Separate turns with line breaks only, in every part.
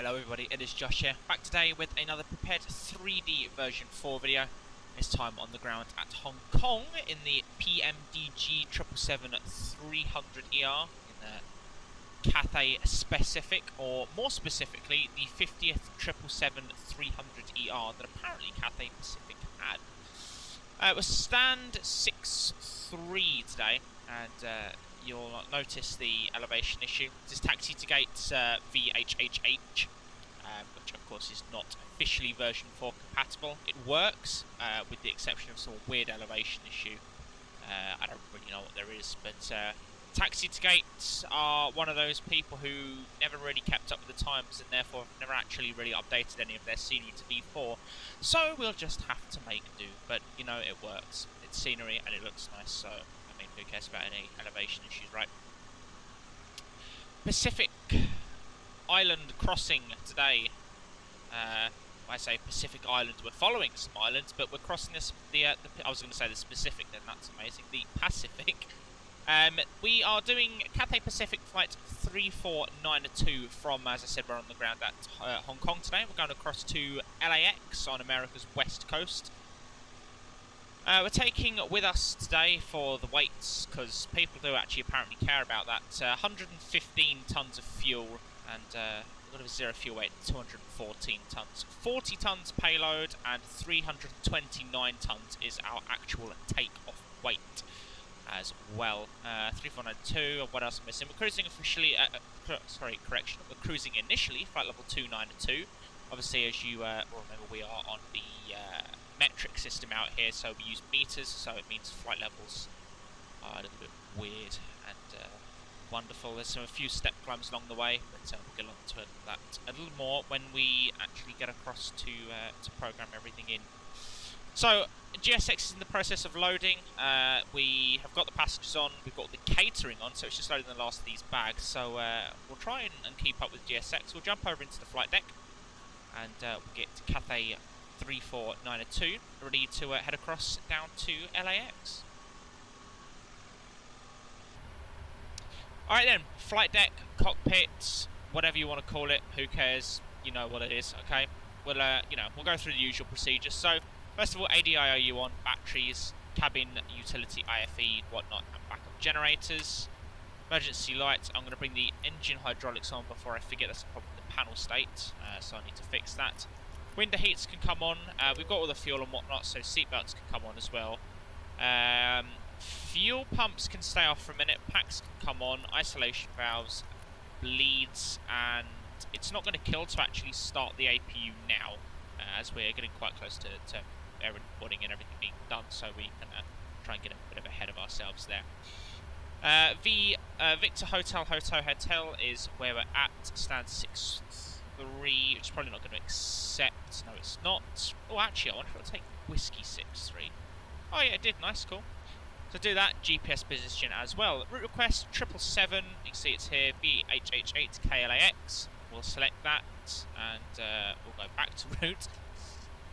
Hello everybody, it is Josh here, back today with another prepared 3D version 4 video. This time on the ground at Hong Kong in the PMDG 777-300ER in the Cathay Specific, or more specifically the 50th 777-300ER that apparently Cathay Pacific had. It was stand 6.3 today, and you'll notice the elevation issue. This is Taxi2Gate VHHH, which of course is not officially version 4 compatible. It works, with the exception of some weird elevation issue. I don't really know what there is, but Taxi2Gate are one of those people who never really kept up with the times and therefore have never actually really updated any of their scenery to V4. So we'll just have to make do, but you know, it works. It's scenery and it looks nice, so I mean, who cares about any elevation issues, right? Pacific Island crossing today. I say Pacific Island, we're following some islands, but we're crossing this, I was going to say the Pacific then, that's amazing, the Pacific. We are doing Cathay Pacific flight 3492 from, as I said, we're on the ground at Hong Kong today. We're going across to LAX on America's west coast. We're taking with us today for the weights, because people do actually apparently care about that, 115 tonnes of fuel and a lot of zero fuel weight, 214 tonnes. 40 tonnes payload and 329 tonnes is our actual take-off weight as well. 3492, what else am I missing? We're cruising officially, we're cruising initially, flight level 292. Obviously, as you remember, we are on the metric system out here, so we use meters, so it means flight levels are a little bit weird and wonderful. There's a few step climbs along the way, but we'll get on to that a little more when we actually get across to program everything in. So, GSX is in the process of loading. We have got the passengers on, we've got the catering on, so it's just loading the last of these bags. So we'll try and keep up with GSX. We'll jump over into the flight deck and we'll get Cathay 3492 ready to head across down to LAX. Alright then, flight deck, cockpits, whatever you want to call it, who cares, you know what it is, okay? We'll, we'll go through the usual procedures. So, first of all, ADIOU on, batteries, cabin, utility, IFE, whatnot, and backup generators. Emergency lights, I'm going to bring the engine hydraulics on before I forget that's a problem with the panel state, so I need to fix that. Window heats can come on, we've got all the fuel and whatnot, so seatbelts can come on as well. Fuel pumps can stay off for a minute, packs can come on, isolation valves, bleeds, and it's not going to kill to actually start the APU now, as we're getting quite close to airboarding and everything being done, so we can try and get a bit ahead of ourselves there. Victor Hotel is where we're at, stand 6.3, which is probably not going to accept. No, it's not. Oh, actually, I wonder if it'll take Whiskey 6.3. Oh, yeah, it did. Nice, cool. So do that. GPS business gen as well. Route request 777. You can see it's here. VHHH KLAX. We'll select that and we'll go back to route.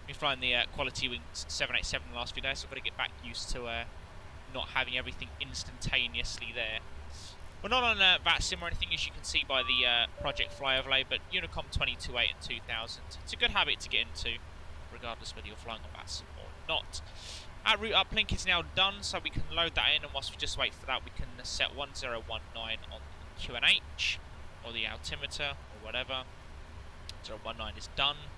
We're flying the Quality Wings 787 the last few days, so I've got to get back used to not having everything instantaneously there. We're not on VATSIM or anything, as you can see by the Project Fly overlay, but Unicom 228 and 2000. It's a good habit to get into, regardless whether you're flying on VATSIM or not. Our route uplink is now done, so we can load that in, and whilst we just wait for that, we can set 1019 on the QNH, or the altimeter, or whatever. 019 is done,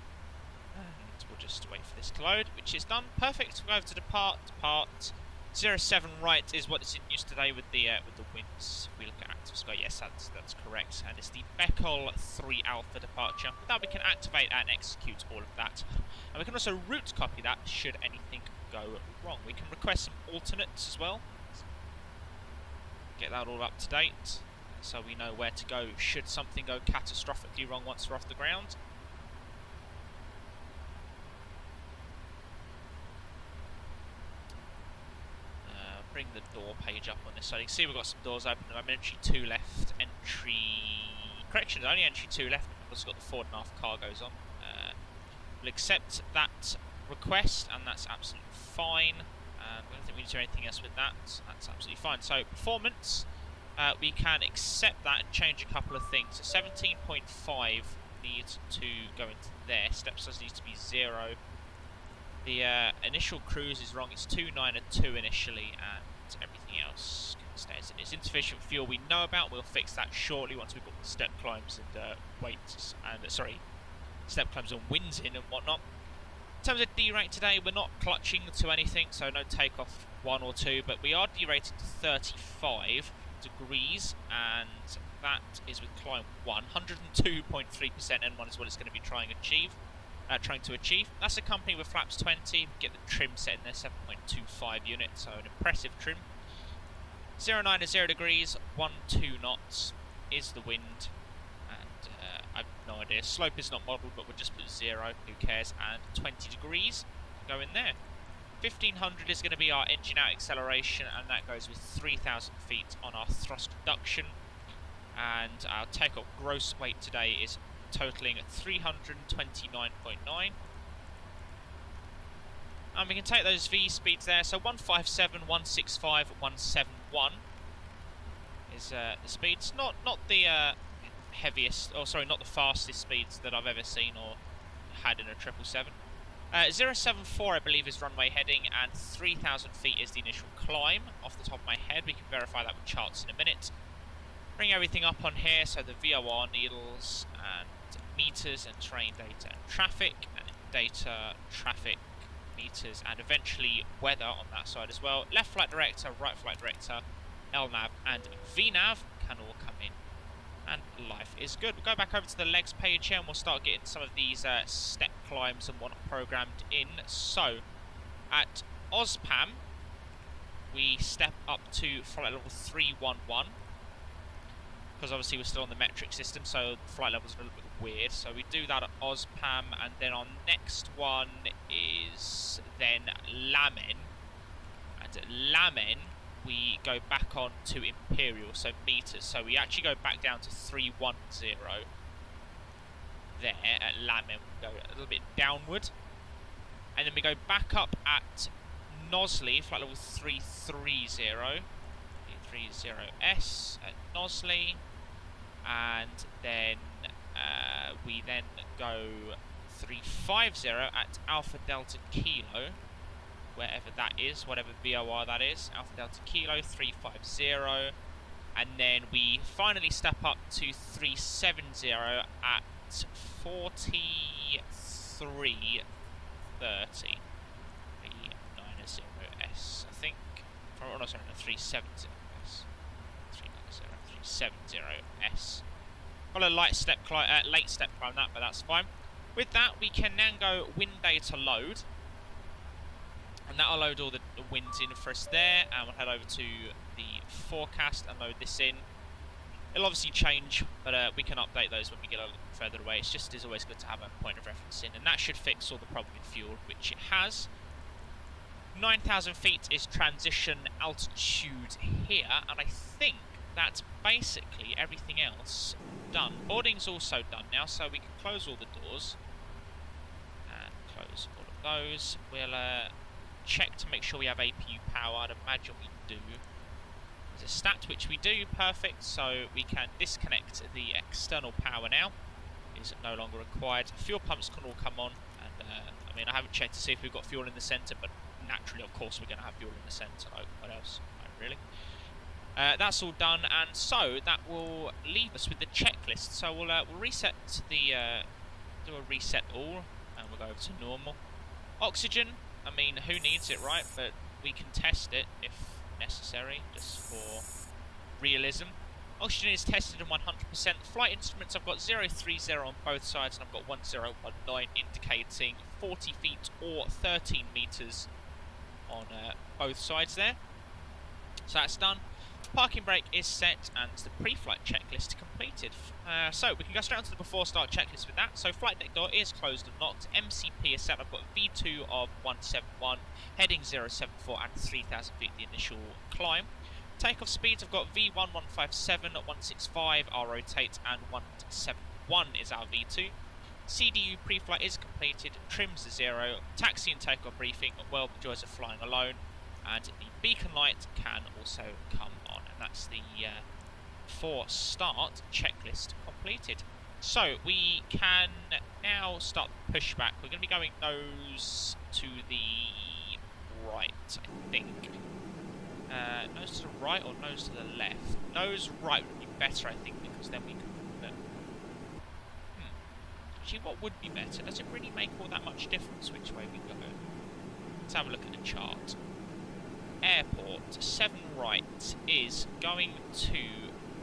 and we'll just wait for this to load, which is done. Perfect. We'll go over to depart. 07 right is what is in use today with the winds. If we look at ActiveSky, yes, that's correct, and it's the Beckel 3 Alpha departure. With that, we can activate and execute all of that, and we can also route copy that should anything go wrong. We can request some alternates as well. Get that all up to date, so we know where to go should something go catastrophically wrong once we're off the ground. Bring the door page up on this side. You can see we've got some doors open. I'm entry 2 left, correction, only entry 2 left because we've got the 4.5 cargoes on. We'll accept that request, and that's absolutely fine. I don't think we need to do anything else with that. That's absolutely fine. So performance, we can accept that and change a couple of things. So 17.5 needs to go into there. Step size needs to be 0. The initial cruise is wrong. It's 292 initially, and everything else stays in. It's insufficient fuel we know about. We'll fix that shortly once we've got the step climbs and weights and step climbs and winds in and whatnot. In terms of derate today, we're not clutching to anything, so no takeoff 1 or 2, but we are derated to 35 degrees, and that is with climb 1. 102.3% N1 is what it's going to be trying to achieve. That's accompanied with flaps 20. Get the trim set in there, 7.25 units, so an impressive trim. 09 to 0 degrees, 12 knots is the wind, and I've no idea. Slope is not modelled, but we'll just put 0, who cares, and 20 degrees, go in there. 1500 is going to be our engine out acceleration, and that goes with 3000 feet on our thrust reduction, and our takeoff gross weight today is totaling 329.9. And we can take those V speeds there, so 157, 165, 171 is the speeds. Not the heaviest, or sorry, not the fastest speeds that I've ever seen or had in a 777. 074 I believe is runway heading, and 3000 feet is the initial climb off the top of my head. We can verify that with charts in a minute. Bring everything up on here, so the VOR needles and meters and terrain data and traffic, and data, traffic, meters, and eventually weather on that side as well. Left flight director, right flight director, LNAV and VNAV can all come in, and life is good. We'll go back over to the legs page here and we'll start getting some of these step climbs and whatnot programmed in. So at OSPAM we step up to flight level 311, because obviously we're still on the metric system, so the flight levels are a little bit weird. So we do that at OSPAM, and then our next one is then Lamen, and at Lamen we go back on to Imperial, so meters. So we actually go back down to 310 there at Lamen. We go a little bit downward, and then we go back up at Nosley, flight level 330. 330S at Nosley, and then we then go 350 at Alpha Delta Kilo, wherever that is, whatever VOR that is, Alpha Delta Kilo 350, and then we finally step up to 370 at 4330 390S, I think. Oh no, sorry, no, 370S. 370S. Got a light step climb, late step climb that, but that's fine. With that, we can then go wind data load, and that'll load all the winds in for us there, and we'll head over to the forecast and load this in. It'll obviously change, but we can update those when we get a little further away. It's just always good to have a point of reference in, and that should fix all the problem with fuel, which it has. 9,000 feet is transition altitude here, and I think that's basically everything else done. Boarding's also done now, so we can close all the doors and close all of those. We'll check to make sure we have APU power. I'd imagine we do. There's a stat which we do, perfect, so we can disconnect the external power now. It is no longer required. Fuel pumps can all come on, and I mean, I haven't checked to see if we've got fuel in the centre, but naturally, of course, we're going to have fuel in the centre. Oh, what else? No, really. That's all done, and so that will leave us with the checklist. So we'll reset the do a reset all, and we'll go over to normal. Oxygen. I mean, who needs it, right? But we can test it if necessary, just for realism. Oxygen is tested at 100%. Flight instruments, I've got 030 on both sides, and I've got 1019 indicating 40 feet or 13 meters on both sides there. So that's done. Parking brake is set, and the pre-flight checklist completed. So we can go straight onto the before start checklist with that. So flight deck door is closed and locked. MCP is set. I've got V2 of 171, heading 074 and 3,000 feet the initial climb. Takeoff speeds, I've got V1 157, 165 our rotate, and 171 is our V2. CDU pre-flight is completed, trims are 0, taxi and takeoff briefing, well the joys of flying alone, and the beacon light can also come on, and that's the for start checklist completed. So we can now start the pushback. We're going to be going nose to the right, I think. Nose to the right or nose to the left? Nose right would be better, I think, because then we can... Actually, what would be better? Does it really make all that much difference which way we go? Let's have a look at the chart. Airport, 7 right is going to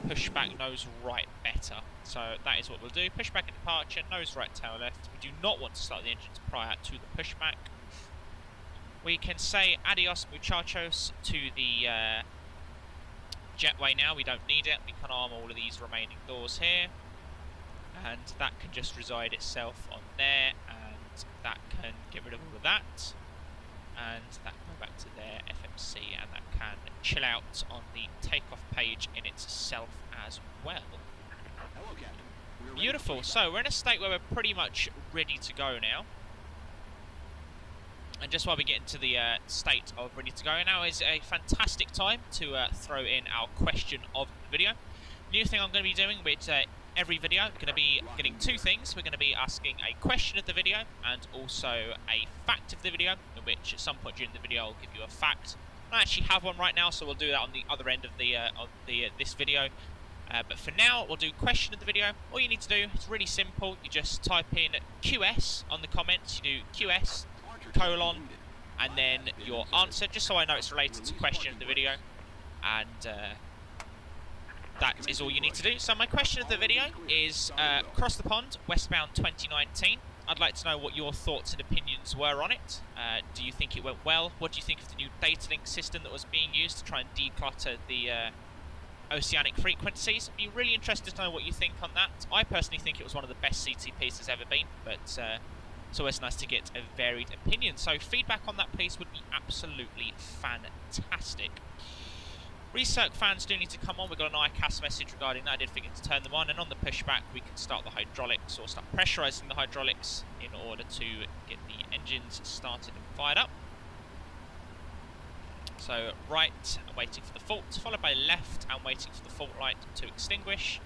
push back nose right better. So that is what we'll do. Push back at departure, nose right, tail left. We do not want to start the engines prior to the pushback. We can say adios muchachos to the jetway now. We don't need it. We can arm all of these remaining doors here. And that can just reside itself on there. And that can get rid of all of that. And that can go back to there, FMC, and that can chill out on the takeoff page in itself as well.
Hello, Captain.
Beautiful. So we're in a state where we're pretty much ready to go now. And just while we get into the state of ready to go, now is a fantastic time to throw in our question of the video. New thing I'm going to be doing with every video, I'm going to be getting 2 things. We're going to be asking a question of the video and also a fact of the video, in which at some point during the video I'll give you a fact. I actually have one right now, so we'll do that on the other end of the this video. But for now, we'll do question of the video. All you need to do is really simple. You just type in QS on the comments. You do QS, colon, and then your answer, just so I know it's related to question of the video. And that is all you need to do. So my question of the video is across the pond, westbound 2019. I'd like to know what your thoughts and opinions were on it. Do you think it went well? What do you think of the new data link system that was being used to try and declutter the oceanic frequencies? I'd be really interested to know what you think on that. I personally think it was one of the best CTPs there's ever been, but it's always nice to get a varied opinion. So feedback on that, please, would be absolutely fantastic. Recirc fans do need to come on. We've got an ICAS message regarding that. I did forget to turn them on. And on the pushback, we can start the hydraulics or start pressurising the hydraulics in order to get the engines started and fired up. So right, I'm waiting for the fault, followed by left, and waiting for the fault light to extinguish.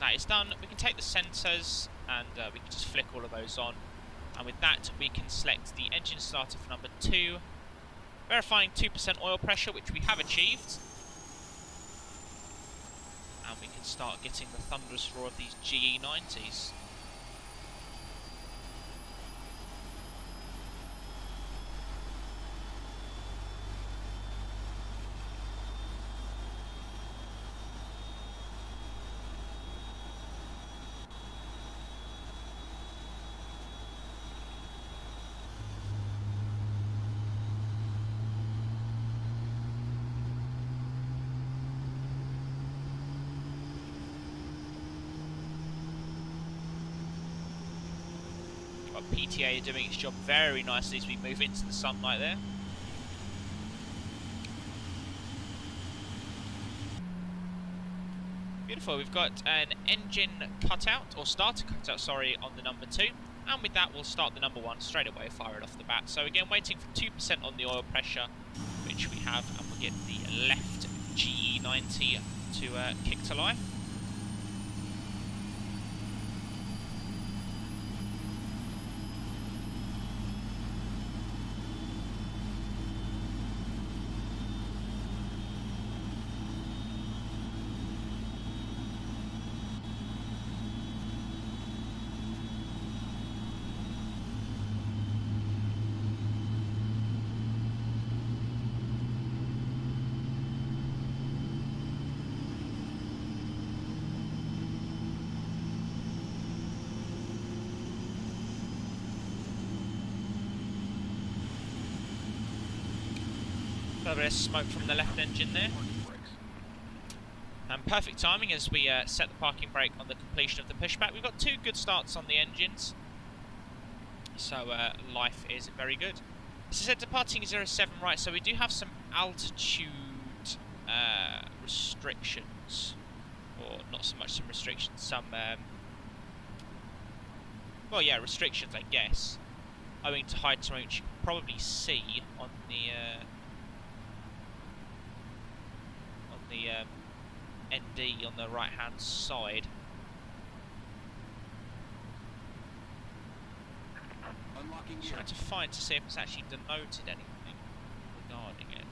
That is done. We can take the sensors and we can just flick all of those on. And with that, we can select the engine starter for number 2. Verifying 2% oil pressure, which we have achieved. And we can start getting the thunderous roar of these GE90s. PTA doing its job very nicely as we move into the sunlight there. Beautiful, we've got an engine cutout, or starter cutout, sorry, on the number 2. And with that, we'll start the number 1 straight away, fire it off the bat. So again, waiting for 2% on the oil pressure, which we have, and we'll get the left GE90 to kick to life. A bit of smoke from the left engine there. And perfect timing as we set the parking brake on the completion of the pushback. We've got 2 good starts on the engines, so life is very good. As I said, departing 07 right, so we do have some altitude restrictions, or not so much some restrictions, some well, yeah, restrictions, I guess, owing to high terrain, which you can probably see on the D on the right hand side.
Unlocking
Just
gear.
trying to find to see if it's actually denoted anything regarding it.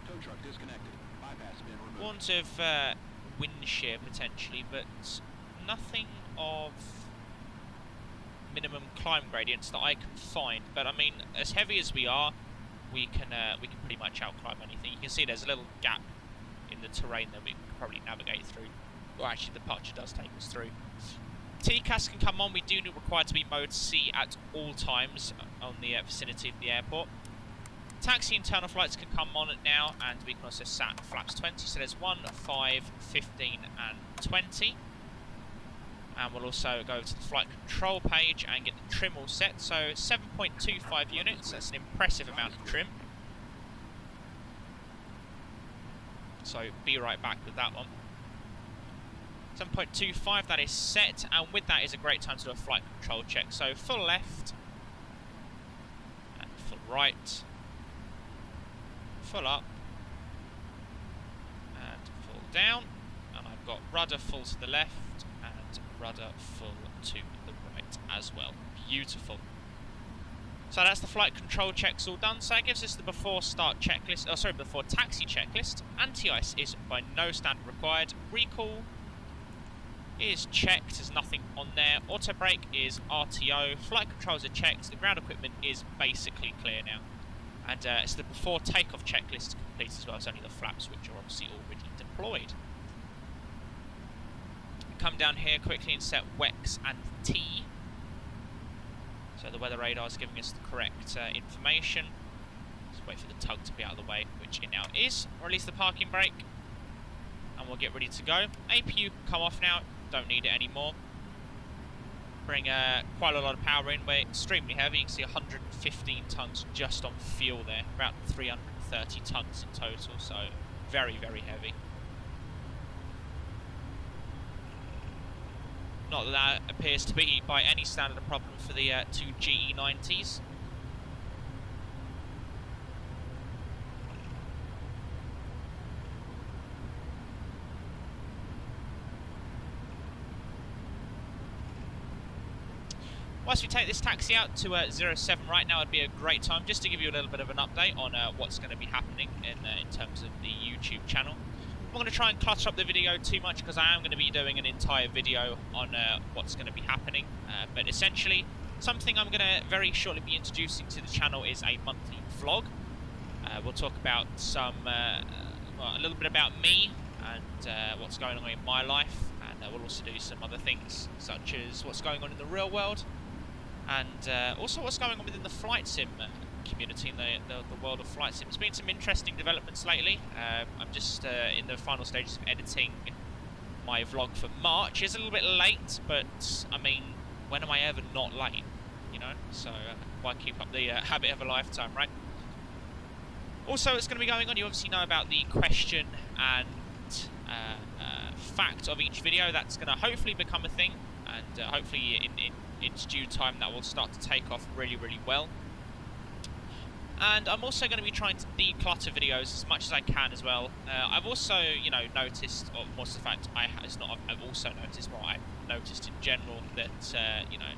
Tow truck disconnected. Bypass has been removed.
Want of wind shear potentially, but nothing of minimum climb gradients that I can find. But I mean, as heavy as we are, we can pretty much outclimb anything. You can see there's a little gap in the terrain that we can probably navigate through. Well, actually, the departure does take us through. TCAS can come on. We do require to be mode C at all times on the vicinity of the airport. Taxi internal flights can come on now, and we can also sat flaps 20. So there's 1, 5, 15, and 20. And we'll also go to the flight control page and get the trim all set. So 7.25 units. That's an impressive amount of trim. So be right back with that one. 7.25, that is set, and with that is a great time to do a flight control check. So full left, and full right, full up, and full down, and I've got rudder full to the left, and rudder full to the right as well. Beautiful. So that's the flight control checks all done. So that gives us the before start checklist, before taxi checklist. Anti-ice is by no standard required. Recall is checked, there's nothing on there. Auto brake is RTO. Flight controls are checked. The ground equipment is basically clear now. And it's the before takeoff checklist complete as well. It's only the flaps which are obviously already deployed. Come down here quickly and set WEX and T. So the weather radar is giving us the correct information. Just wait for the tug to be out of the way, which it now is. Release the parking brake, and we'll get ready to go. APU can come off now. Don't need it anymore. Bring quite a lot of power in. We're extremely heavy. You can see 115 tons just on fuel there. About 330 tons in total. So very, very heavy. Not that that appears to be by any standard a problem for the two GE90s. Whilst we take this taxi out to 07 right now, would be a great time just to give you a little bit of an update on what's going to be happening in terms of the YouTube channel. I'm not going to try and clutter up the video too much because I am going to be doing an entire video on what's going to be happening. But essentially, something I'm going to very shortly be introducing to the channel is a monthly vlog. We'll talk about a little bit about me and what's going on in my life, and we'll also do some other things such as what's going on in the real world. And also what's going on within the flight sim community in the world of flight sim. There's been some interesting developments lately. I'm just in the final stages of editing my vlog for March. It's a little bit late, but I mean, when am I ever not late? You know, so why keep up the habit of a lifetime, right? Also, it's going to be going on. You obviously know about the question and fact of each video. That's going to hopefully become a thing, and hopefully in its due time that will start to take off really, really well. And I'm also going to be trying to declutter videos as much as I can as well. I've also, you know, noticed, or more to the fact, I've also noticed, well, I've noticed in general that, you know,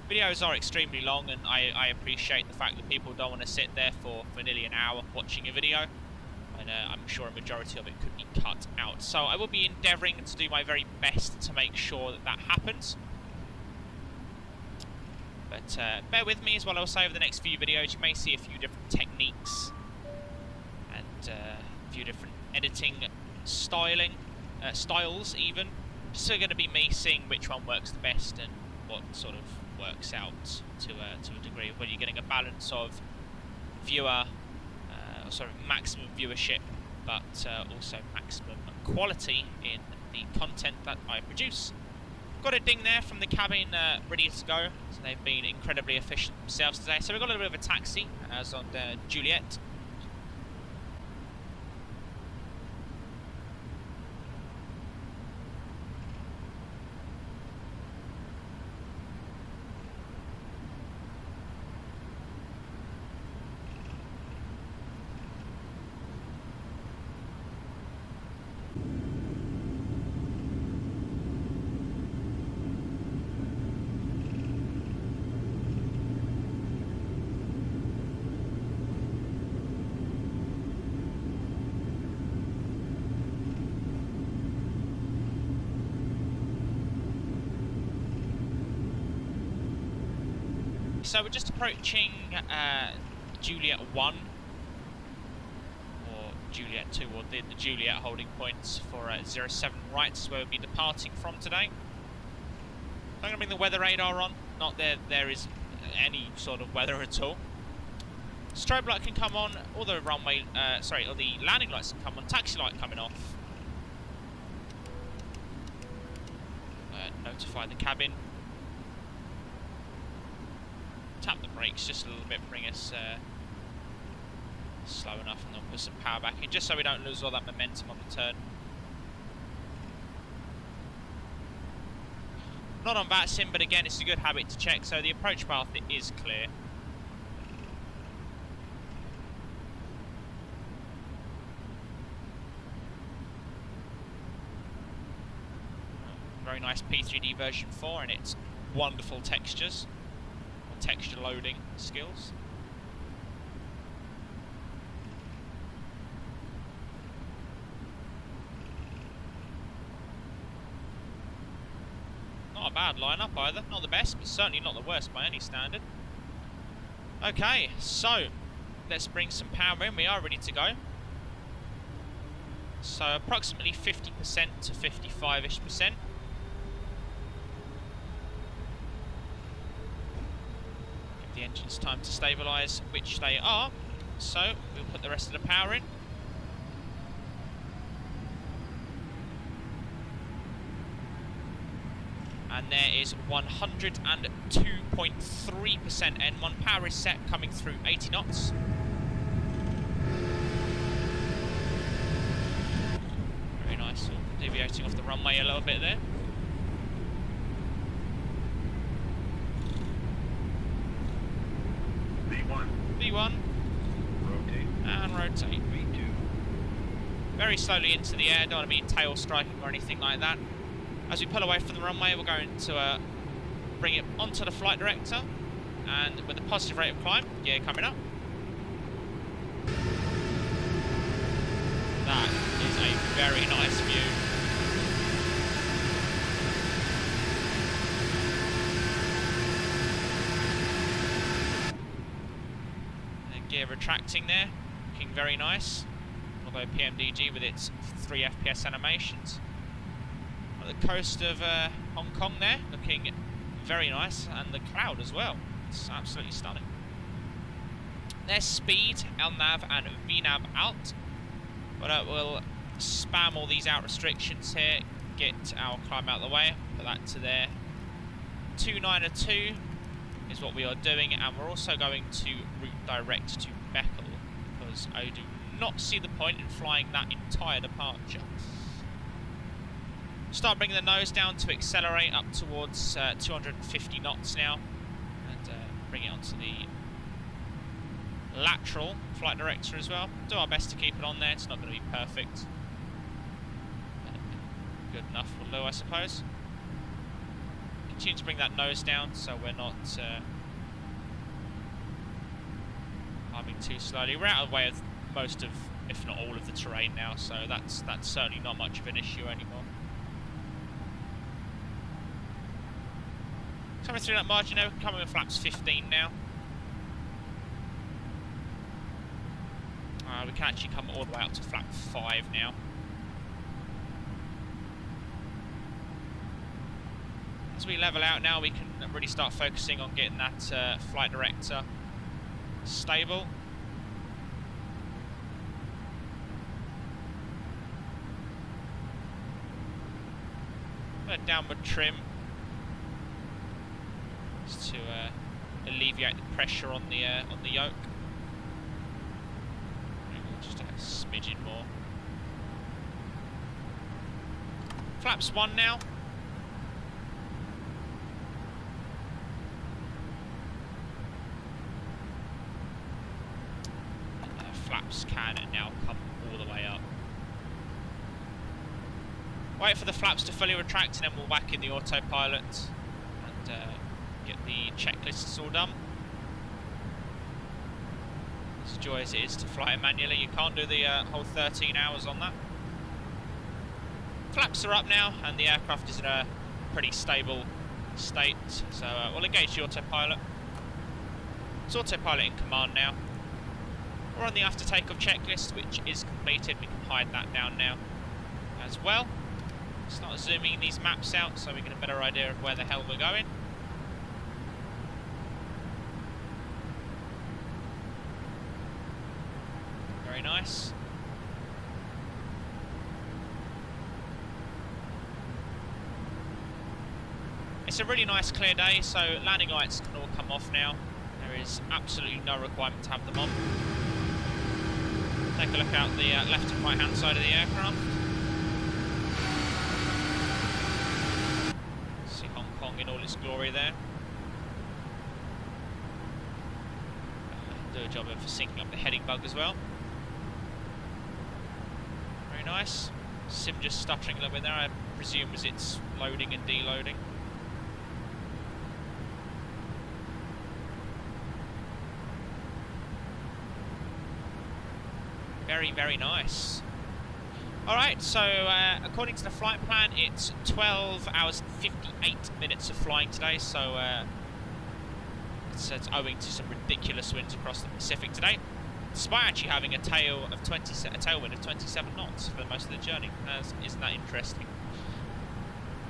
videos are extremely long, and I appreciate the fact that people don't want to sit there for nearly an hour watching a video. And I'm sure a majority of it could be cut out. So I will be endeavouring to do my very best to make sure that that happens. But bear with me as well. I'll say over the next few videos you may see a few different techniques and a few different editing styles even. Just going to be me seeing which one works the best and what sort of works out to a degree. Whether you're getting a balance of viewer, or sort of maximum viewership, but also maximum quality in the content that I produce. Got a ding there from the cabin ready to go, so they've been incredibly efficient themselves today. So we've got a little bit of a taxi, as on Juliet. so we're just approaching Juliet 1 or Juliet 2, or the Juliet holding points for 07 right is where we'll be departing from today. I'm going to bring the weather radar on. Not there is any sort of weather at all. Strobe light can come on, or the runway, or the landing lights can come on. Taxi light coming off. Notify the cabin. Tap the brakes just a little bit, bring us slow enough, and then put some power back in, just so we don't lose all that momentum on the turn. Not on VATSIM, but again, it's a good habit to check. So the approach path is clear. Very nice P3D version 4 and its wonderful textures, or texture loading skills. Not a bad lineup either, not the best, but certainly not the worst by any standard. Okay, so let's bring some power in. We are ready to go. So approximately 50% to 55-ish%. The engines time to stabilise, which they are, so we'll put the rest of the power in. And there is 102.3% N1. Power is set, coming through 80 knots. Very nice, deviating off the runway a little bit there. V1.
Rotate.
And rotate.
V2.
Very slowly into the air, don't want to be tail striking or anything like that. As we pull away from the runway, we're going to bring it onto the flight director, and with a positive rate of climb, gear coming up. That is a very nice view. Gear retracting there, looking very nice, although PMDG with its 3 FPS animations. On the coast of Hong Kong there, looking very nice, and the cloud as well, it's absolutely stunning. There's speed, LNAV and VNAV out, but we'll spam all these out restrictions here, get our climb out of the way, put that to there. 292 is what we are doing, and we're also going to route direct to Beckel, because I do not see the point in flying that entire departure. Start bringing the nose down to accelerate up towards 250 knots now, and bring it onto the lateral flight director as well. Do our best to keep it on there, it's not going to be perfect. Good enough will do, I suppose. Continue to bring that nose down so we're not climbing too slowly. We're out of the way of most of, if not all of the terrain now, so that's certainly not much of an issue anymore. Coming through that margin now, coming with flaps 15 now. We can actually come all the way up to flap 5 now. As we level out now, we can really start focusing on getting that flight director stable. A downward trim just to alleviate the pressure on the yoke. Just a smidgen more. Flaps 1 now. Flaps can now come all the way up. Wait for the flaps to fully retract, and then we'll whack in the autopilot and get the checklists all done. As joy as it is to fly it manually, you can't do the whole 13 hours on that. Flaps are up now, and the aircraft is in a pretty stable state, so we'll engage the autopilot. It's autopilot in command now. We're on the after takeoff checklist, which is completed. We can hide that down now as well. Start zooming these maps out so we get a better idea of where the hell we're going. Very nice. It's a really nice clear day, so landing lights can all come off now. There is absolutely no requirement to have them on. Take a look out the left and right hand side of the aircraft. See Hong Kong in all its glory there. Do a job of syncing up the heading bug as well. Very nice. Sim just stuttering a little bit there, I presume as it's loading and deloading. Very, very nice. Alright, so according to the flight plan, it's 12 hours and 58 minutes of flying today, so it's owing to some ridiculous winds across the Pacific today, despite actually having a tailwind of 27 knots for most of the journey. Isn't that interesting?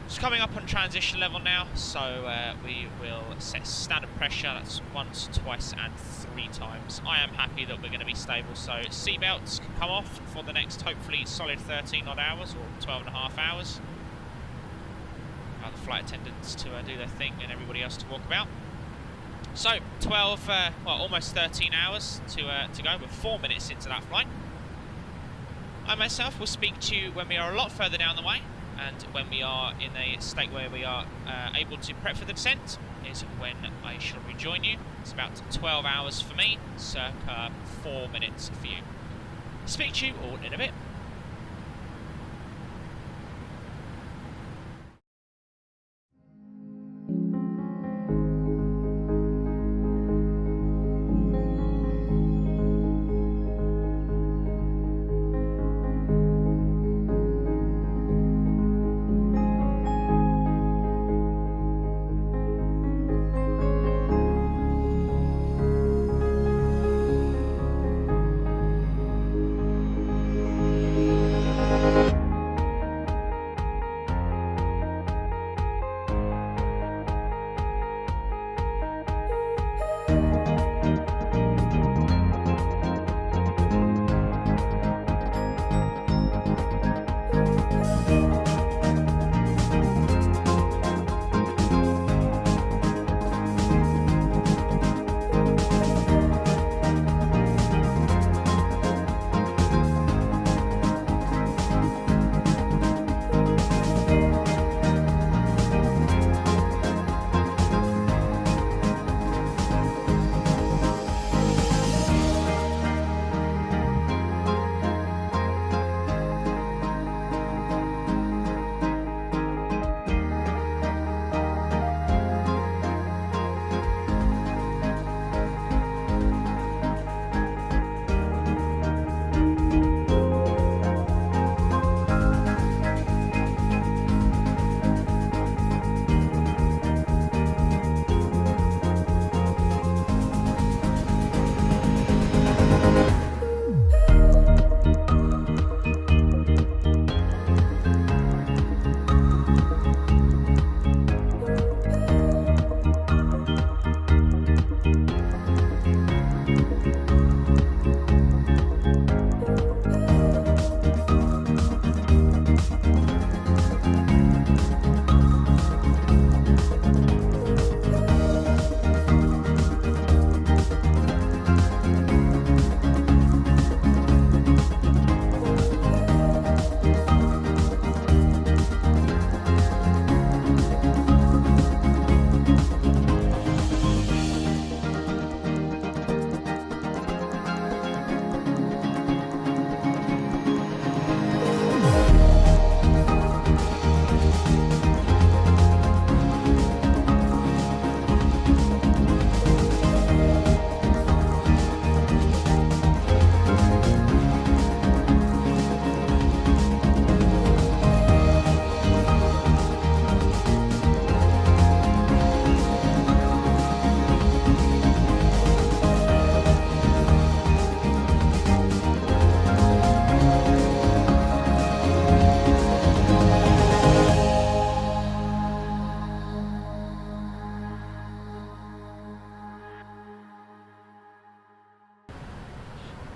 Just coming up on transition level now, so we will set standard pressure. That's once, twice, and 3 times. I am happy that we're going to be stable, so seatbelts can come off for the next, hopefully, solid 13 odd hours, or 12 and a half hours. Allow the flight attendants to do their thing and everybody else to walk about. So, 12, well, almost 13 hours to go. We're 4 minutes into that flight. I myself will speak to you when we are a lot further down the way, and when we are in a state where we are able to prep for the descent is when I shall rejoin you. It's about 12 hours for me, circa 4 minutes for you. Speak to you all in a bit.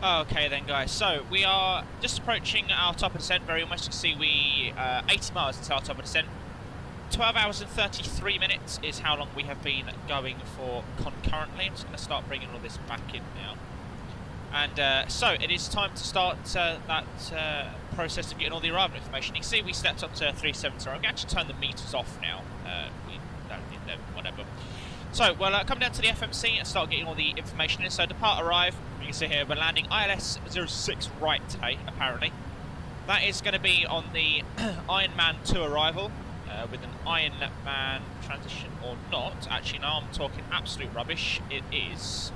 Okay then, guys, so we are just approaching our top of descent. Very almost, you can see we 80 miles into our top of descent. 12 hours and 33 minutes is how long we have been going for concurrently. I'm just going to start bringing all this back in now. And so it is time to start that process of getting all the arrival information. You can see we stepped up to 370. I'm going to actually turn the meters off now. We don't need them, whatever. So we'll come down to the FMC and start getting all the information in. So depart arrive. You can see here we're landing ILS 06 right today, apparently. That is going to be on the Iron Man 2 arrival. With an Iron Man transition or not. Actually, no, I'm talking absolute rubbish. It is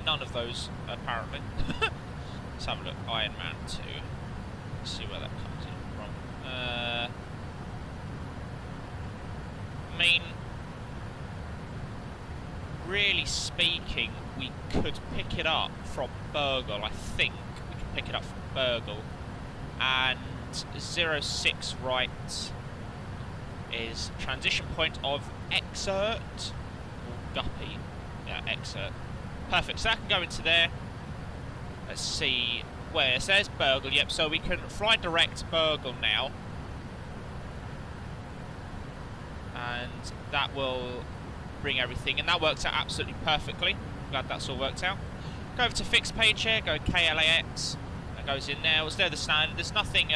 none of those, apparently. Let's have a look. Iron Man 2. Let's see where that comes in from. I mean, really speaking, we could pick it up from Burgle. I think we can pick it up from Burgle. And 06 right is transition point of Exert or Guppy. Yeah, Exert. Perfect. So that can go into there. Let's see where. So there's Burgle. Yep. So we can fly direct Burgle now, and that will bring everything. And that works out absolutely perfectly. Glad that's all worked out. Go over to fixed page here. Go KLAX. Goes in there. Was there the standard? There's nothing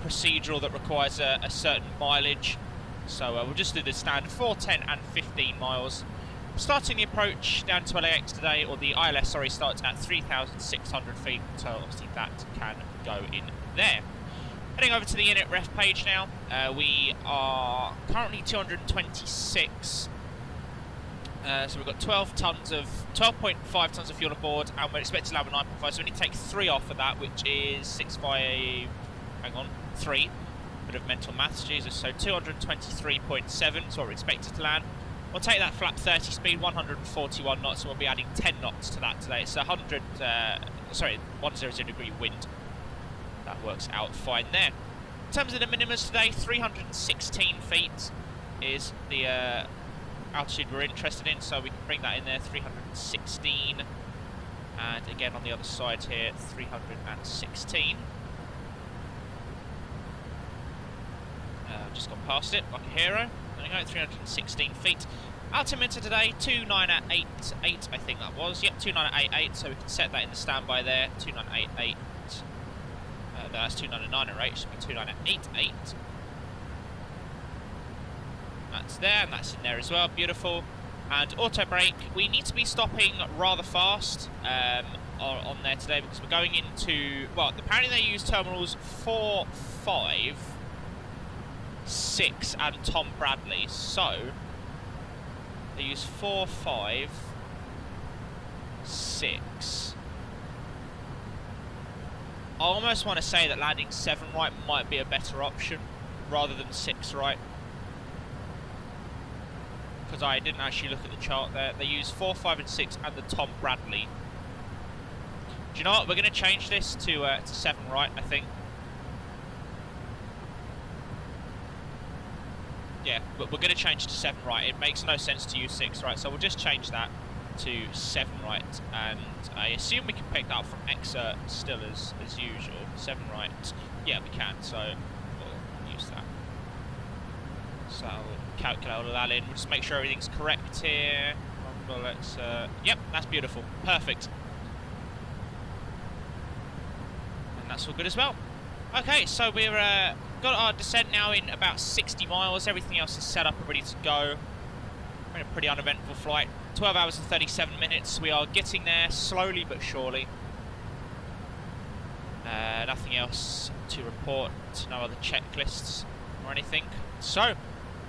procedural that requires a certain mileage, so we'll just do the standard 4, 10 and 15 miles. Starting the approach down to LAX today, or the ILS, sorry, starts at 3,600 feet, so obviously that can go in there. Heading over to the init ref page now. We are currently 226. So we've got 12.5 tons of fuel aboard, and we're expected to land with 9.5. So we need to take 3 off of that, which is 3. Bit of mental maths, Jesus. So 223.7 is what we're expected to land. We'll take that flap 30 speed, 141 knots, and we'll be adding 10 knots to that today. It's 100 degree wind. That works out fine there. In terms of the minimums today, 316 feet is the altitude we're interested in, so we can bring that in there, 316, and again on the other side here, 316. Just gone past it like a hero. There we go, 316 feet. Altimeter today, 29888, I think that was. Yep, 29888, so we can set that in the standby there, 2988. That's 29908, should be 2988. That's there, and that's in there as well, beautiful. And auto brake, we need to be stopping rather fast on there today, because we're going into, well, apparently they use terminals 4, 5, 6 and Tom Bradley, so they use 4, 5, 6. I almost want to say that landing 7 right might be a better option rather than 6 right, because I didn't actually look at the chart there. They use 4, 5 and 6 and the Tom Bradley. Do you know what? We're going to change this to 7 right, I think. Yeah, but we're going to change to 7 right. It makes no sense to use 6 right, so we'll just change that to 7 right. And I assume we can pick that up from Exert still as usual. 7 right. Yeah, we can, so we'll use that. So I'll calculate all of that in. We'll just make sure everything's correct here. Well, let's, yep, that's beautiful. Perfect. And that's all good as well. Okay, so we're got our descent now in about 60 miles. Everything else is set up and ready to go. We're in a pretty uneventful flight. 12 hours and 37 minutes. We are getting there slowly but surely. Nothing else to report. No other checklists or anything. So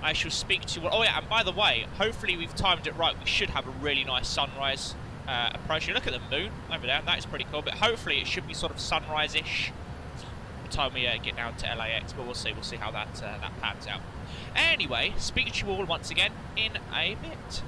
I shall speak to you. Oh yeah, and by the way, hopefully we've timed it right. We should have a really nice sunrise approaching. Look at the moon over there. That is pretty cool. But hopefully it should be sort of sunrise-ish by the time we get down to LAX. But we'll see. We'll see how that that pans out. Anyway, speak to you all once again in a bit.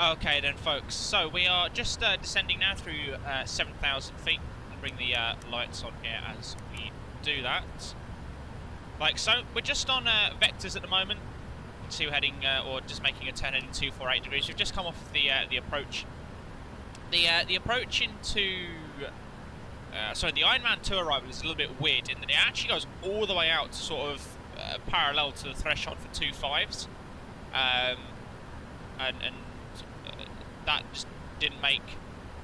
Okay then, folks, so we are just descending now through 7,000 feet. I'll bring the lights on here as we do that. Like so, we're just on vectors at the moment. You can see we're heading, or just making a turn heading 248 degrees. We've just come off the approach. The approach into... sorry, the Ironman 2 arrival is a little bit weird in that it actually goes all the way out to sort of parallel to the threshold for 2.5s. And that just didn't make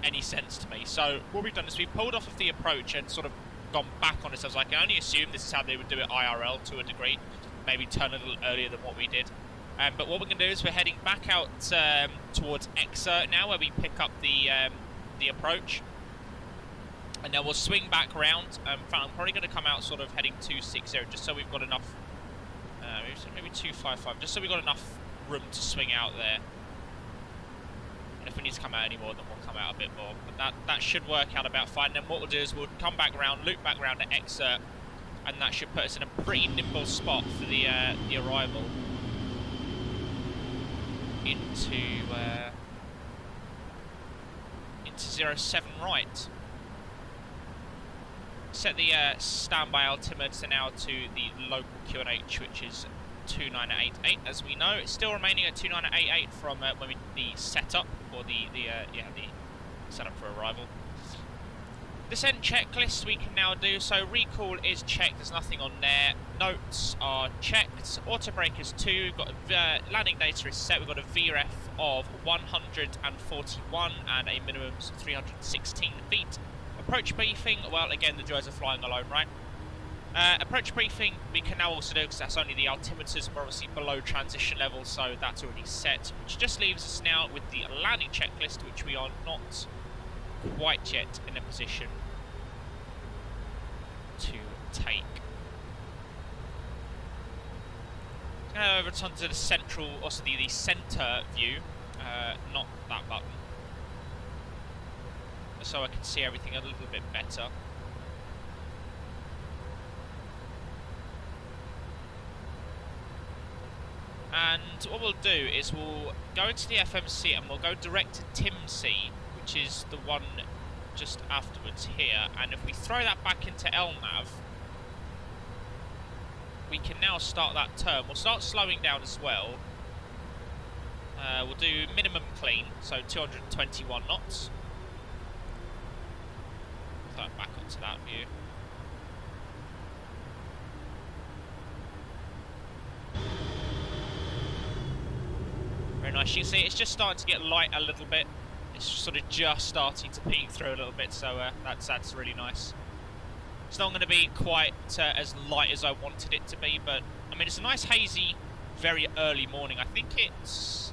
any sense to me. So what we've done is we've pulled off of the approach and sort of gone back on ourselves. I can only assume this is how they would do it IRL to a degree, maybe turn a little earlier than what we did. But what we're going to do is we're heading back out towards Exeter now, where we pick up the approach, and then we'll swing back round. I'm probably going to come out sort of heading 260, just so we've got enough, maybe 255, just so we've got enough room to swing out there. And if we need to come out any more, then we'll come out a bit more. But that should work out about fine. Then what we'll do is we'll come back round, loop back round to Exeter, and that should put us in a pretty nimble spot for the arrival into 07 right. Set the standby altimeter now to the local QNH, which is 2988. As we know, it's still remaining at 2988 from when we did the setup, or the setup for arrival. Descent checklist we can now do. So recall is checked, there's nothing on there. Notes are checked. Auto brake is 2. We've got landing data is set. We've got a VREF of 141 and a minimum of 316 feet. Approach briefing, well, again, the joys of flying alone, right? Approach briefing we can now also do, because that's only the altimeters. We're obviously below transition level, so that's already set, which just leaves us now with the landing checklist, which we are not quite yet in a position to take. Over onto the central, also the center view, not that button, so I can see everything a little bit better. And what we'll do is we'll go into the FMC and we'll go direct to TIMC, which is the one just afterwards here. And if we throw that back into LNAV, we can now start that turn. We'll start slowing down as well. We'll do minimum clean, so 221 knots. Throw it back onto that view. Very nice. You can see it's just starting to get light a little bit. It's sort of just starting to peek through a little bit, so that's really nice. It's not going to be quite as light as I wanted it to be, but I mean it's a nice hazy, very early morning. I think it's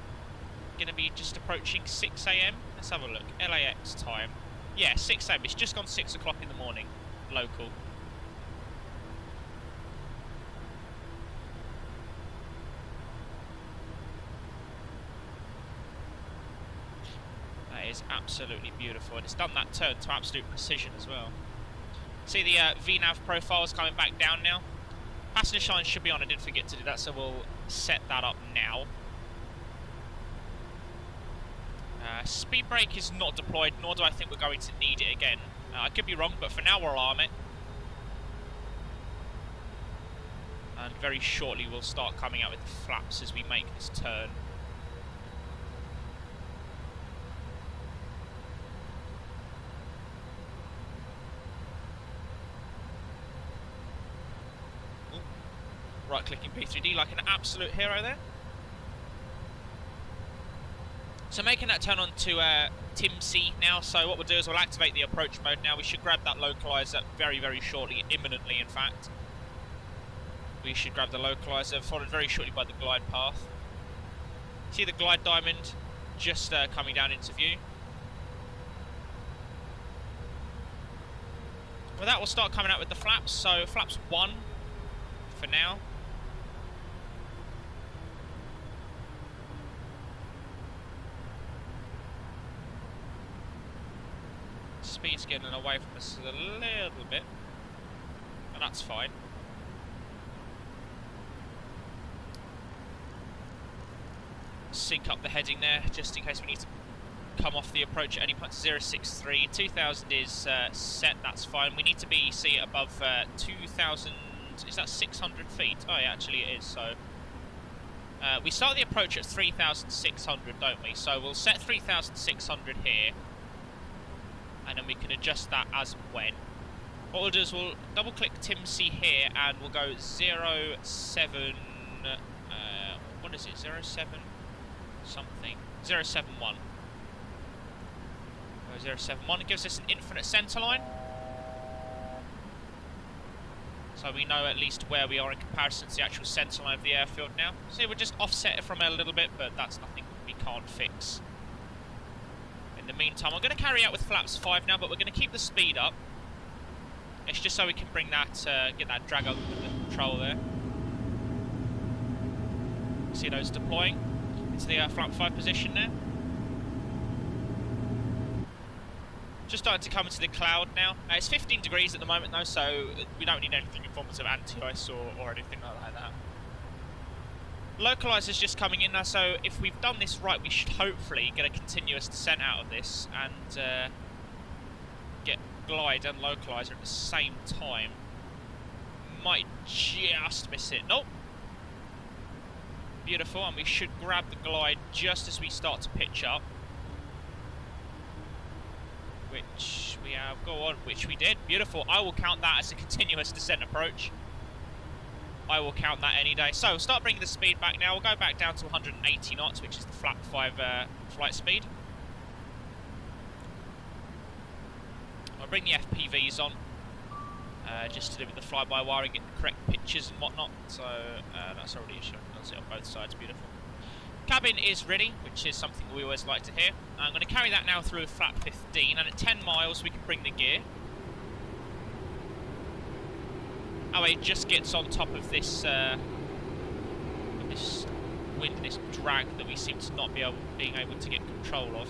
going to be just approaching 6 AM. Let's have a look. LAX time. Yeah, 6 AM. It's just gone 6 o'clock in the morning, local. Is absolutely beautiful, and it's done that turn to absolute precision as well. See the VNAV profile is coming back down now. Passenger shine should be on. I did forget to do that, so we'll set that up now. Speed brake is not deployed, nor do I think we're going to need it again. I could be wrong, but for now we'll arm it. And very shortly we'll start coming out with the flaps as we make this turn. Right-clicking P3D like an absolute hero there. So making that turn on to TIMC now. So what we'll do is we'll activate the approach mode now. We should grab that localizer very, very shortly, imminently in fact. We should grab the localizer, followed very shortly by the glide path. See the glide diamond just coming down into view. With that, we'll start coming out with the flaps. So flaps 1 for now. Speed's getting away from us a little bit, and that's fine. sync up the heading there, just in case we need to come off the approach at any point. 063, 2000 is set, that's fine. We need to be, see, above 2000, is that 600 feet? Oh yeah, actually it is, so... we start the approach at 3,600, don't we? So we'll set 3,600 here, and then we can adjust that as and when. What we'll do is we'll double-click TimC here, and we'll go 07... what is it? 07 something? 071. 071. It gives us an infinite centerline, so we know at least where we are in comparison to the actual centerline of the airfield now. So we'll just offset it from it a little bit, but that's nothing we can't fix. In the meantime, I'm going to carry out with flaps 5 now, but we're going to keep the speed up. It's just so we can bring that, get that drag up with the control there. See those deploying into the flap 5 position there. Just starting to come into the cloud now. It's 15 degrees at the moment though, so we don't need anything in forms of anti-ice or anything like that. Localizer's just coming in now, so if we've done this right, we should hopefully get a continuous descent out of this and get glide and localizer at the same time. Might just miss it. Nope. Beautiful, and we should grab the glide just as we start to pitch up. Which we have, go on, which we did. Beautiful. I will count that as a continuous descent approach. I will count that any day. So, start bringing the speed back now. We'll go back down to 180 knots, which is the flap 5 flight speed. I'll bring the FPVs on, just to do with the fly-by-wire and get the correct pictures and whatnot. So, that's already shown. That's it on both sides. Beautiful. Cabin is ready, which is something we always like to hear. I'm going to carry that now through flap 15, and at 10 miles we can bring the gear. Oh, it just gets on top of this wind, this drag that we seem to not be being able to get control of,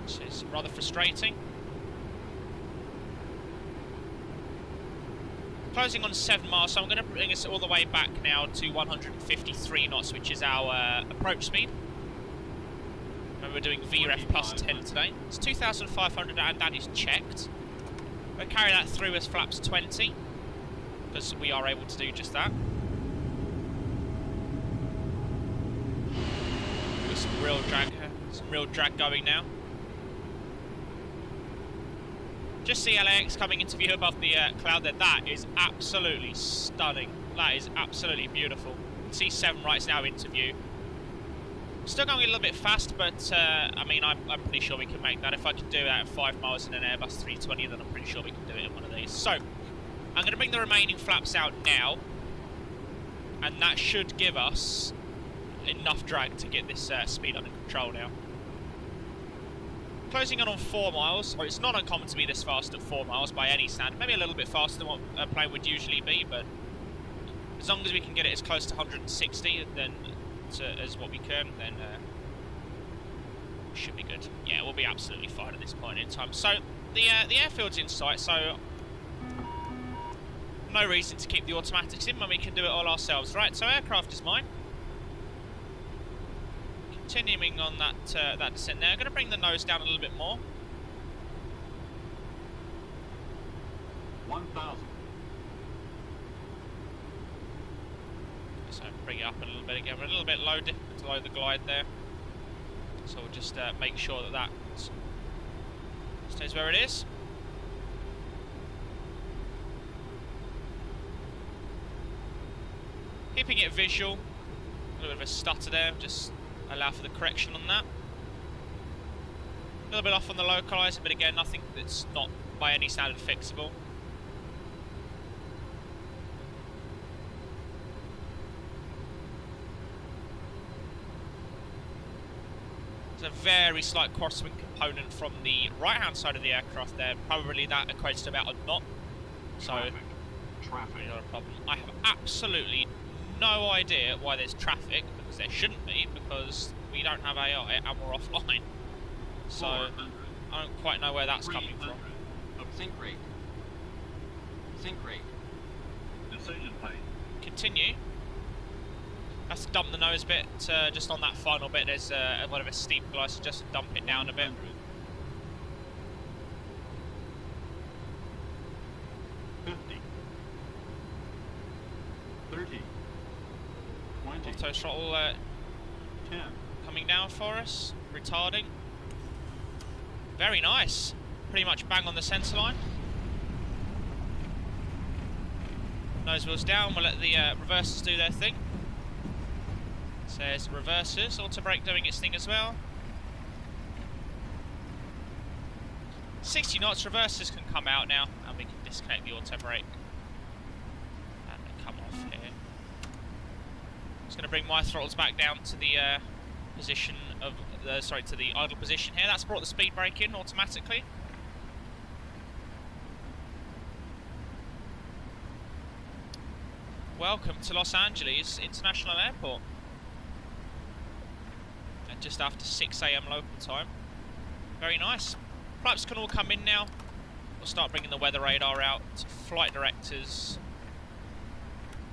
which is rather frustrating. Closing on 7 miles, so I'm going to bring us all the way back now to 153 knots, which is our approach speed. Remember, we're doing VREF plus 10 today. It's 2,500 and that is checked. We'll carry that through as flaps 20, because we are able to do just that. With some real drag going now. Just see LAX coming into view above the cloud there. That is absolutely stunning. That is absolutely beautiful. See 7 right now into view. Still going a little bit fast, but I mean, I'm pretty sure we can make that. If I can do that at 5 miles in an Airbus 320, then I'm pretty sure we can do it in one of these. So, I'm going to bring the remaining flaps out now, and that should give us enough drag to get this speed under control now. Closing on 4 miles, or it's not uncommon to be this fast at 4 miles by any standard. Maybe a little bit faster than what a plane would usually be, but as long as we can get it as close to 160 then as what we can, then should be good. Yeah, we'll be absolutely fine at this point in time. So the airfield's in sight, so no reason to keep the automatics in when we can do it all ourselves, right? So aircraft is mine. Continuing on that that descent there, I'm going to bring the nose down a little bit more.
1,000.
So bring it up a little bit again. We're a little bit low to load the glide there. So we'll just make sure that that stays where it is. Keeping it visual. A little bit of a stutter there, just allow for the correction on that. A little bit off on the localizer, but again, nothing that's not by any standard fixable. There's a very slight crosswind component from the right-hand side of the aircraft there. Probably that equates to about a knot. So,
Traffic.
not a problem. I have absolutely no idea why there's traffic, because there shouldn't be, because we don't have AI and we're offline. So, I don't quite know where that's coming from.
Sync rate. Sync rate. Decision plane.
Continue. Have to dump the nose bit, just on that final bit. There's a bit of a steep glide, so just dump it down a bit.
50, 30, 20,
Auto throttle
10.
coming down for us, retarding. Very nice. Pretty much bang on the centre line. Nose wheels down. We'll let the reversers do their thing. Says reversers. Auto brake doing its thing as well. 60 knots. Reversers can come out now, and we can disconnect the auto brake and come off here. Just going to bring my throttles back down to the position of to the idle position here. That's brought the speed brake in automatically. Welcome to Los Angeles International Airport. And just after 6 AM local time. Very nice. Flaps can all come in now. We'll start bringing the weather radar out. Flight directors.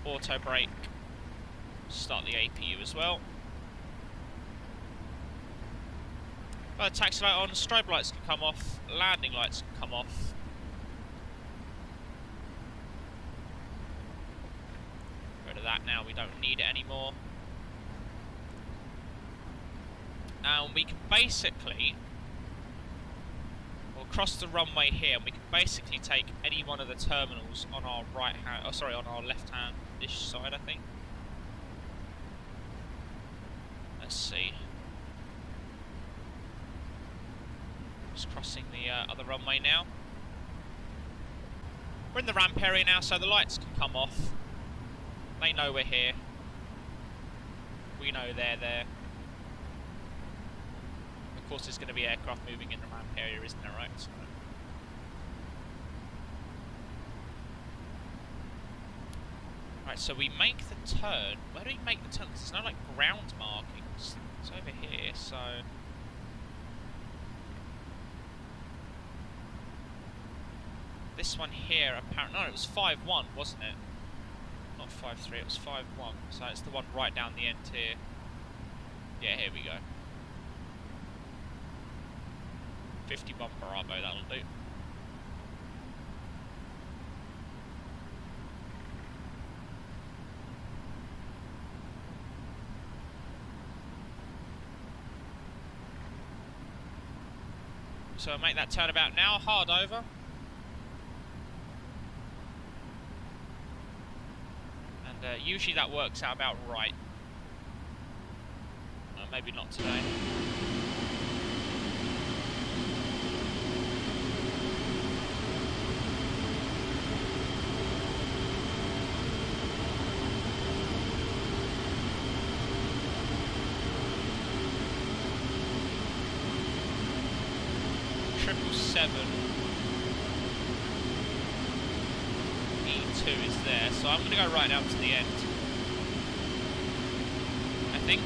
Auto brake. Start the APU as well. Got the taxi light on. Strobe lights can come off. Landing lights can come off. Rid of that now. We don't need it anymore. And we can basically, we'll cross the runway here, and we can basically take any one of the terminals on our right hand, oh sorry, on our left hand-ish side, I think. Let's see. Just crossing the other runway now. We're in the ramp area now, so the lights can come off. They know we're here. We know they're there. Of course, there's going to be aircraft moving in the ramp area, isn't there, right? So. Right, so we make the turn. Where do we make the turn? 'Cause there's no, like, ground markings. It's over here, so... This one here, apparently... No, it was 5-1, wasn't it? Not 5-3, it was 5-1. So it's the one right down the end here. Yeah, here we go. 51 Bravo, that'll do. So I'll make that turnabout now, hard over. And usually that works out about right. Maybe not today. E2 is there, so I'm going to go right down to the end, I think.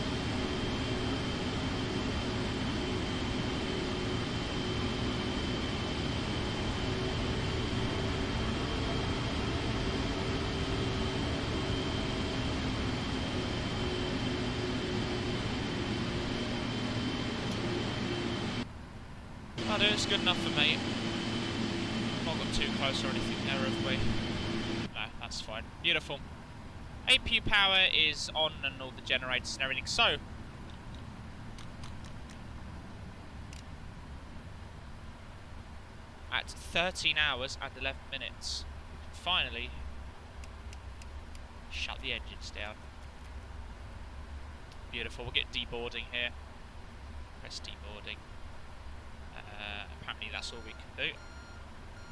That'll do, it's good enough for me. Not got too close or anything there, have we? No, that's fine. Beautiful. APU power is on and all the generators and everything, so... At 13 hours and 11 minutes, we can finally shut the engines down. Beautiful, we'll get deboarding here. Press deboarding. Apparently that's all we can do.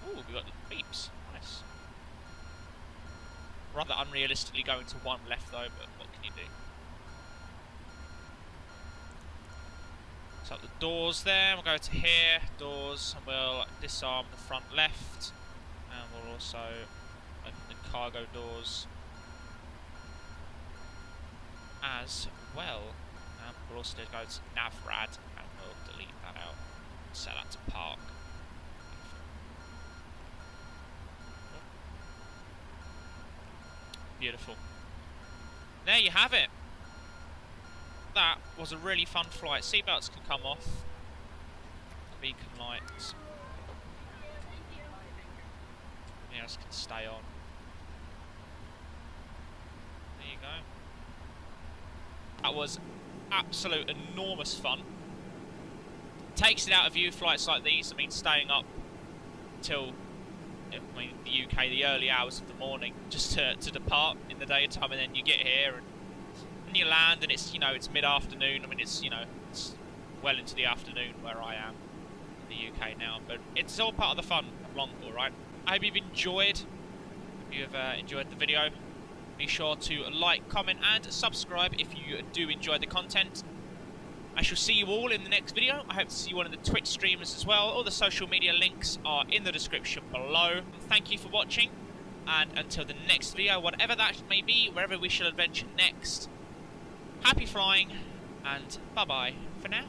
Ooh, we got the beeps. Nice. Rather unrealistically going to one left though, but what can you do? So the doors there, we'll go to here, doors, and we'll disarm the front left. And we'll also open the cargo doors as well. And we'll also go to navrad and we'll delete that out. Set that to park. Beautiful. There you have it. that was a really fun flight. Seatbelts can come off. Beacon lights. Yes, can stay on. There you go. That was absolute enormous fun. Takes it out of you, flights like these. I mean, staying up till, I mean, the UK, the early hours of the morning, just to depart in the daytime, and then you get here and you land, and it's, you know, it's mid-afternoon. I mean, it's, you know, it's well into the afternoon where I am in the UK now, but it's all part of the fun of long haul, right? I hope you've enjoyed. If you've enjoyed the video, be sure to like, comment, and subscribe if you do enjoy the content. I shall see you all in the next video. I hope to see you one of the Twitch streamers as well. All the social media links are in the description below. Thank you for watching, and until the next video, whatever that may be, wherever we shall adventure next, happy flying, and bye-bye for now.